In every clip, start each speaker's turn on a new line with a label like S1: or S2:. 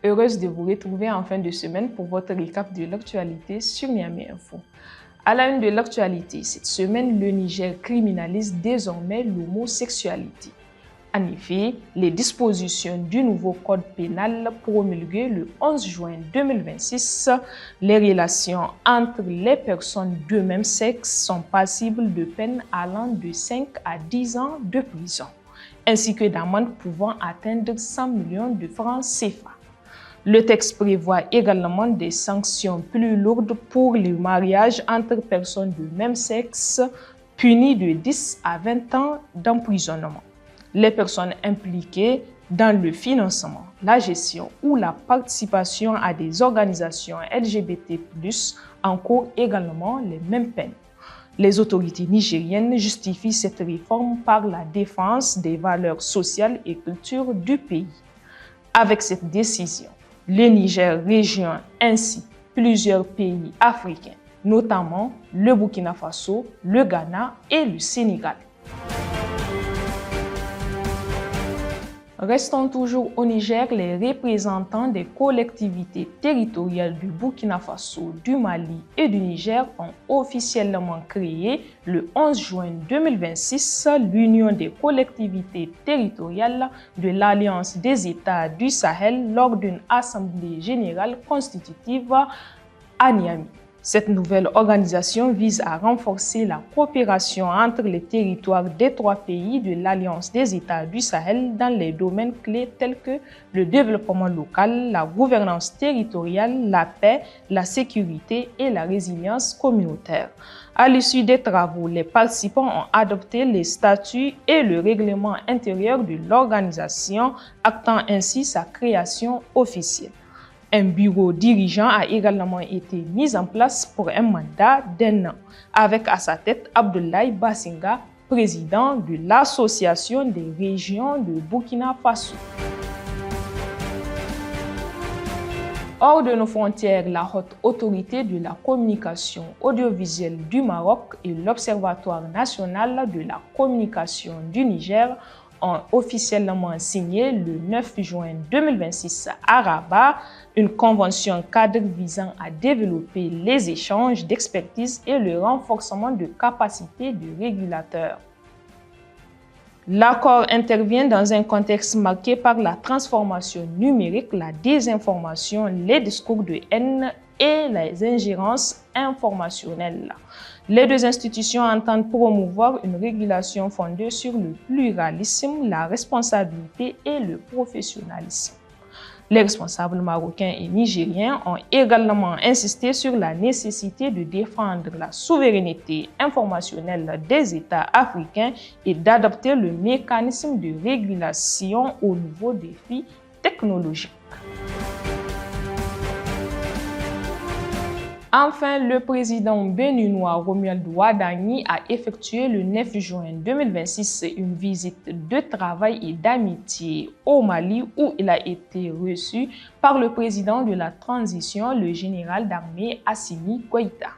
S1: Heureuse de vous retrouver en fin de semaine pour votre récap de l'actualité sur Niamey Info. À la une de l'actualité, cette semaine, le Niger criminalise désormais l'homosexualité. En effet, les dispositions du nouveau code pénal promulgué le 11 juin 2026, les relations entre les personnes de même sexe sont passibles de peines allant de 5 à 10 ans de prison, ainsi que d'amendes pouvant atteindre 100 millions de francs CFA. Le texte prévoit également des sanctions plus lourdes pour les mariages entre personnes de même sexe, punies de 10 à 20 ans d'emprisonnement. Les personnes impliquées dans le financement, la gestion ou la participation à des organisations LGBT+, encourent également les mêmes peines. Les autorités nigériennes justifient cette réforme par la défense des valeurs sociales et culturelles du pays. Avec cette décision, le Niger rejoint ainsi plusieurs pays africains, notamment le Burkina Faso, le Ghana et le Sénégal. Restons toujours au Niger, les représentants des collectivités territoriales du Burkina Faso, du Mali et du Niger ont officiellement créé le 11 juin 2026 l'Union des collectivités territoriales de l'Alliance des États du Sahel lors d'une assemblée générale constitutive à Niamey. Cette nouvelle organisation vise à renforcer la coopération entre les territoires des trois pays de l'Alliance des États du Sahel dans les domaines clés tels que le développement local, la gouvernance territoriale, la paix, la sécurité et la résilience communautaire. À l'issue des travaux, les participants ont adopté les statuts et le règlement intérieur de l'organisation, actant ainsi sa création officielle. Un bureau dirigeant a également été mis en place pour un mandat d'1 an, avec à sa tête Abdoulaye Bassinga, président de l'Association des régions de Burkina Faso. Hors de nos frontières, la Haute Autorité de la Communication Audiovisuelle du Maroc et l'Observatoire national de la communication du Niger ont officiellement signé le 9 juin 2026 à Rabat une convention cadre visant à développer les échanges d'expertise et le renforcement de capacités de régulateurs. L'accord intervient dans un contexte marqué par la transformation numérique, la désinformation, les discours de haine et les ingérences informationnelles. Les deux institutions entendent promouvoir une régulation fondée sur le pluralisme, la responsabilité et le professionnalisme. Les responsables marocains et nigériens ont également insisté sur la nécessité de défendre la souveraineté informationnelle des États africains et d'adapter le mécanisme de régulation aux nouveaux défis technologiques. Enfin, le président béninois Romuald Wadagni a effectué le 9 juin 2026 une visite de travail et d'amitié au Mali où il a été reçu par le président de la transition, le général d'armée Assimi Goïta.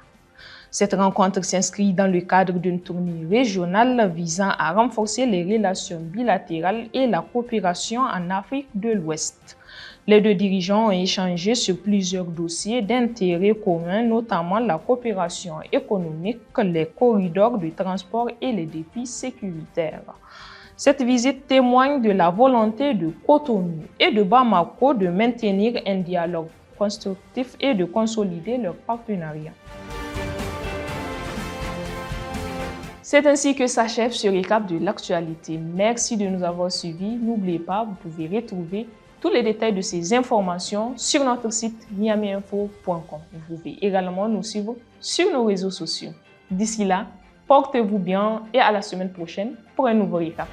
S1: Cette rencontre s'inscrit dans le cadre d'une tournée régionale visant à renforcer les relations bilatérales et la coopération en Afrique de l'Ouest. Les deux dirigeants ont échangé sur plusieurs dossiers d'intérêt commun, notamment la coopération économique, les corridors de transport et les défis sécuritaires. Cette visite témoigne de la volonté de Cotonou et de Bamako de maintenir un dialogue constructif et de consolider leur partenariat. C'est ainsi que s'achève ce récap de l'actualité. Merci de nous avoir suivis. N'oubliez pas, vous pouvez retrouver tous les détails de ces informations sur notre site niameyinfo.com. Vous pouvez également nous suivre sur nos réseaux sociaux. D'ici là, portez-vous bien et à la semaine prochaine pour un nouveau récap.